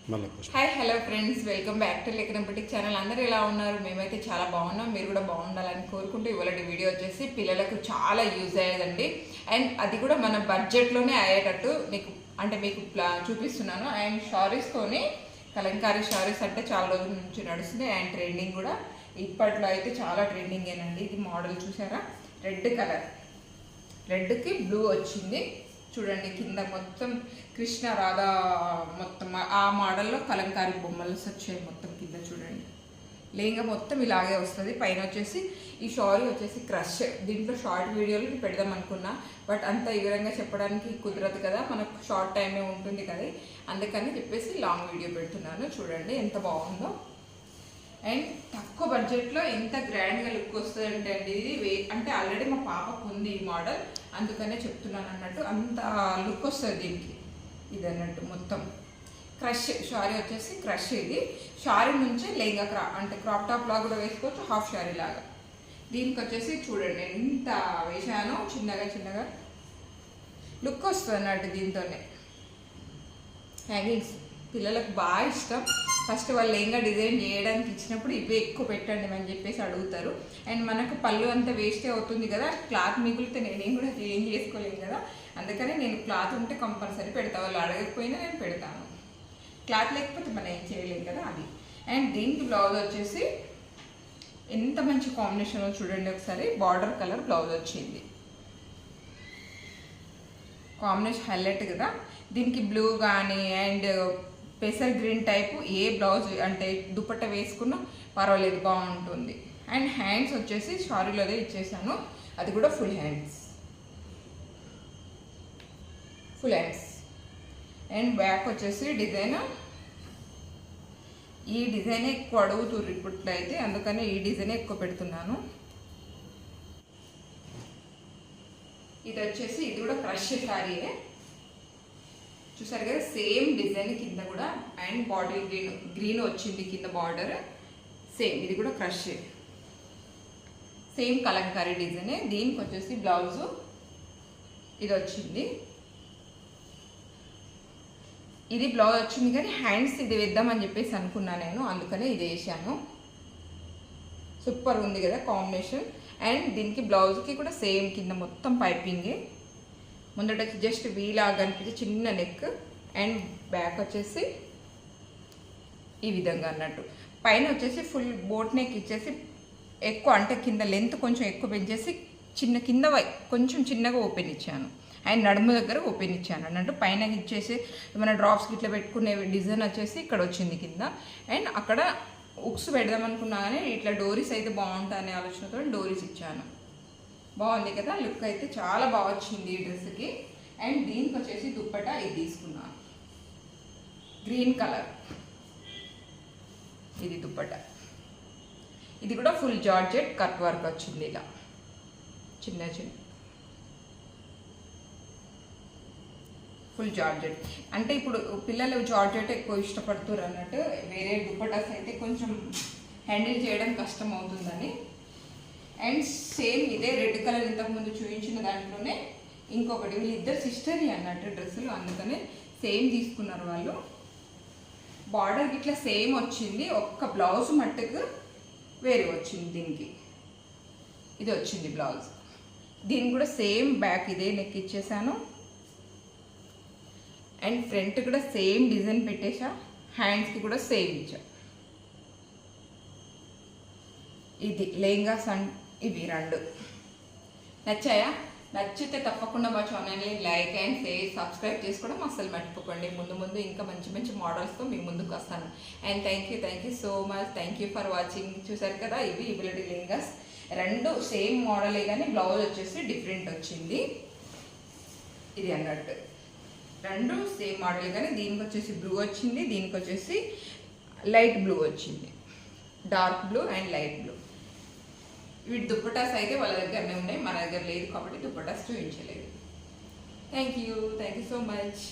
Hi hello friends, welcome back to లేఖనం boutique channel. అందరూ ఎలా ఉన్నారు? మేమైతే చాలా బాగున్నాం. మీరు కూడా బాగుండాలని కోరుకుంటూ ఇవాళ వీడియో వచ్చేసి పిల్లలకు చాలా యూజ్ అయ్యేదండి. అండ్ అది కూడా మన బడ్జెట్లోనే అయ్యేటట్టు మీకు చూపిస్తున్నాను. అండ్ షారీస్తోనే కలంకారీ షారీస్ అంటే చాలా రోజుల నుంచి నడుస్తుంది. అండ్ ట్రెండింగ్ కూడా ఇప్పట్లో అయితే చాలా ట్రెండింగ్ ఏనండి. ఇది మోడల్ చూసారా? రెడ్ కలర్, రెడ్కి బ్లూ వచ్చింది చూడండి. కింద మొత్తం కృష్ణ రాధా మొత్తం ఆ మోడల్లో కలంకారీ బొమ్మలు వచ్చాయి మొత్తం కింద చూడండి. లేంగా మొత్తం ఇలాగే వస్తుంది. పైన వచ్చేసి ఈ షారీ వచ్చేసి క్రష్. దీంట్లో షార్ట్ వీడియోలు పెడదాం అనుకున్నా, బట్ అంత వివరంగా చెప్పడానికి కుదరదు కదా, మనకు షార్ట్ టైమే ఉంటుంది కదా, అందుకని చెప్పేసి లాంగ్ వీడియో పెడుతున్నాను. చూడండి ఎంత బాగుందో. అండ్ తక్కువ బడ్జెట్లో ఎంత గ్రాండ్గా లుక్ వస్తుంది అంటే అండి, ఇది అంటే ఆల్రెడీ మా పాపకు ఉంది ఈ మోడల్, అందుకనే చెప్తున్నాను అన్నట్టు. అంత లుక్ వస్తుంది దీనికి. ఇది అన్నట్టు మొత్తం క్రష్ షారీ వచ్చేసి క్రష్. ఇది షారీ నుంచే లెంగా అంటే క్రాప్ టాప్ లాగా కూడా వేసుకోవచ్చు, హాఫ్ షారీ లాగా. దీనికి వచ్చేసి చూడండి ఎంత వేసానో, చిన్నగా చిన్నగా లుక్ వస్తుంది అన్నట్టు. దీంతోనే హ్యాంగింగ్స్ పిల్లలకు బాగా ఇష్టం. ఫస్ట్ వాళ్ళు లెంగా డిజైన్ చేయడానికి ఇచ్చినప్పుడు ఇవే ఎక్కువ పెట్టండి అని చెప్పేసి అడుగుతారు. అండ్ మనకు పళ్ళు అంతా వేస్టే అవుతుంది కదా, క్లాత్ మిగిలితే నేనేం కూడా ఏం చేసుకోలేను కదా, అందుకని నేను క్లాత్ ఉంటే కంపల్సరీ పెడతా. వాళ్ళు అడగకపోయినా నేను పెడతాను. క్లాత్ లేకపోతే మనం ఏం చేయలేము కదా, అది. అండ్ దీనికి బ్లౌజ్ వచ్చేసి ఎంత మంచి కాంబినేషన్లో చూడండి ఒకసారి. బార్డర్ కలర్ బ్లౌజ్ వచ్చింది, కాంబినేషన్ హైలైట్ కదా. దీనికి బ్లూ కానీ అండ్ పెసర్ గ్రీన్ టైపు ఏ బ్లౌజ్ అంటే దుపట్టా వేసుకున్నా పర్వాలేదు, బాగుంటుంది. అండ్ హ్యాండ్స్ వచ్చేసి షారీలోదే ఇచ్చేసాను, అది కూడా ఫుల్ హ్యాండ్స్. అండ్ బ్యాక్ వచ్చేసి డిజైన్, ఈ డిజైన్ ఎక్కువ అడుగుతుర్రు ఇప్పట్లో అయితే, అందుకని ఈ డిజైన్ ఎక్కువ పెడుతున్నాను. ఇది వచ్చేసి ఇది కూడా క్రష్ శారీయే చూసారు కదా, సేమ్ డిజైన్ కింద కూడా. అండ్ బాటిల్ గ్రీన్ వచ్చింది కింద బార్డర్, సేమ్ ఇది కూడా క్రష్, సేమ్ కలంకారీ డిజైనే. దీనికి వచ్చేసి బ్లౌజు ఇది వచ్చింది, ఇది బ్లౌజ్ వచ్చింది కానీ హ్యాండ్స్ ఇది వేద్దామని చెప్పేసి అనుకున్నా నేను, అందుకనే ఇది వేసాను. సూపర్ ఉంది కదా కాంబినేషన్. అండ్ దీనికి బ్లౌజ్కి కూడా సేమ్ కింద మొత్తం పైపింగే, ముందటకి జస్ట్ వీలాగా అనిపించే చిన్న నెక్. అండ్ బ్యాక్ వచ్చేసి ఈ విధంగా అన్నట్టు. పైన వచ్చేసి ఫుల్ బోట్ నెక్ ఇచ్చేసి ఎక్కువ అంటే కింద లెంత్ కొంచెం ఎక్కువ పెంచేసి చిన్న కింద కొంచెం చిన్నగా ఓపెన్ ఇచ్చాను. అండ్ నడుము దగ్గర ఓపెన్ ఇచ్చాను అన్నట్టు. పైన ఇచ్చేసి ఏమైనా డ్రాప్స్ ఇట్లా పెట్టుకునే డిజైన్ వచ్చేసి ఇక్కడ వచ్చింది కింద. అండ్ అక్కడ ఉక్స్ పెడదాం అనుకున్నా కానీ ఇట్లా డోరీస్ అయితే బాగుంటుంది అనే ఆలోచనతో డోరీస్ ఇచ్చాను. బాగుంది కదా, లుక్ అయితే చాలా బాగా వచ్చింది ఈ డ్రెస్కి. అండ్ దీనికి వచ్చేసి దుప్పటా ఇది తీసుకున్నాను, గ్రీన్ కలర్. ఇది దుప్పటా, ఇది కూడా ఫుల్ జార్జెట్ కట్ వర్క్ వచ్చింది, ఇలా చిన్న చిన్న ఫుల్ జార్జెట్. అంటే ఇప్పుడు పిల్లలు జార్జెట్ ఎక్కువ ఇష్టపడుతున్నారు అన్నట్టు, వేరే దుప్పటాస్ అయితే కొంచెం హ్యాండిల్ చేయడం కష్టం అవుతుందని. అండ్ సేమ్ ఇదే రెడ్ కలర్ ఇంతకుముందు చూపించిన దాంట్లోనే ఇంకొకటి, వీళ్ళిద్దరు సిస్టరీ అన్నట్టు డ్రెస్సులు, అందుకనే సేమ్ తీసుకున్నారు వాళ్ళు. బార్డర్ ఇట్లా సేమ్ వచ్చింది, ఒక్క బ్లౌజ్ మట్టుకు వేరే వచ్చింది. దీనికి ఇది వచ్చింది బ్లౌజ్. దీనికి కూడా సేమ్ బ్యాక్ ఇదే నెక్ ఇచ్చేసాను. అండ్ ఫ్రంట్ కూడా సేమ్ డిజైన్ పెట్టేసా, హ్యాండ్స్కి కూడా సేమ్ ఇచ్చా. ఇది లెహంగాస్ ఇవి రెండు నచ్చాయా? నచ్చితే తప్పకుండా మా ఛానల్ని లైక్ అండ్ షేర్ సబ్స్క్రైబ్ చేసుకోవడం అస్సలు మర్చిపోకండి. ముందు ముందు ఇంకా మంచి మంచి మోడల్స్తో మీ ముందుకు వస్తాను. And thank you so much. Thank you for watching. చూసారు కదా, ఇవి ఇవిలటి లెహంగాస్ రెండు సేమ్ మోడలే కానీ బ్లౌజ్ వచ్చేసి డిఫరెంట్ వచ్చింది. ఇది అన్నట్టు రెండు సేమ్ మోడల్ కానీ దీనికి వచ్చేసి బ్లూ వచ్చింది, దీనికి వచ్చేసి లైట్ బ్లూ వచ్చింది, dark blue and light blue. వీటి దుప్పటాస్ అయితే వాళ్ళ దగ్గరనే ఉన్నాయి, మన దగ్గర లేదు కాబట్టి దుప్పటాస్ చూపించలేదు. Thank you so much.